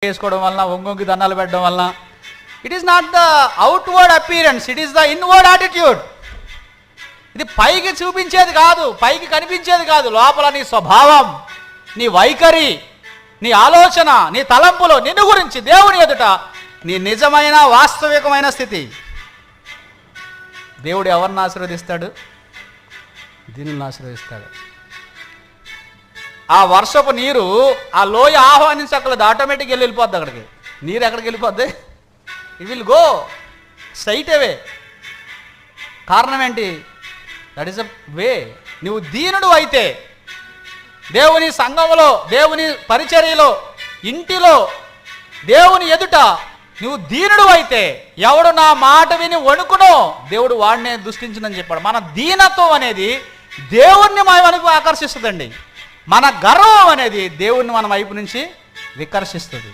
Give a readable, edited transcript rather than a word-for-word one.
వేసుకోవడం వలన, ఒంగొంగి దండాలు పెట్టడం వలన, it is not the outward appearance, it is the inward attitude. ఇది పైకి చూపించేది కాదు, పైకి కనిపించేది కాదు. లోపల నీ స్వభావం, నీ వైఖరి, నీ ఆలోచన, నీ తలంపులు, నిన్ను గురించి దేవుని ఎదుట నీ నిజమైన వాస్తవికమైన స్థితి. దేవుడు ఎవరిని ఆశీర్వదిస్తాడు? దీనిని ఆశీర్వదిస్తాడు. ఆ వర్షపు నీరు ఆ లోయ ఆహ్వానించక్కలేదు, ఆటోమేటిక్గా వెళ్ళిపోద్ది. అక్కడికి నీరు ఎక్కడికి వెళ్ళిపోద్ది? ఇట్ విల్ గో స్ట్రైట్ అవే. కారణం ఏంటి? దట్ ఈస్ అ వే. నువ్వు దీనుడు అయితే, దేవుని సంఘములో, దేవుని పరిచర్యలో, ఇంటిలో, దేవుని ఎదుట నువ్వు దీనుడు అయితే, ఎవడు నా మాట విని వణుకునో దేవుడు వాడినే దృష్టించునని చెప్పాడు. మన దీనత్వం అనేది దేవుణ్ణి మన వైపు ఆకర్షిస్తుందండి. మన గర్వం అనేది దేవుణ్ణి మన వైపు నుంచి వికర్షిస్తుంది.